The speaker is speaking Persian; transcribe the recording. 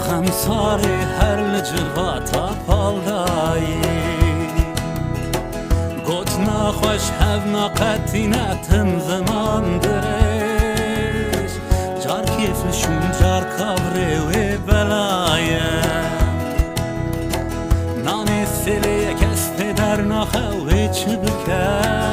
خمساری هر لجواتا پالدایی گوت نخوش هف نقطینتم زمان درش جار کیفشون جار کابره و بلایم نانی سلی کس پدر نخوی چه بکر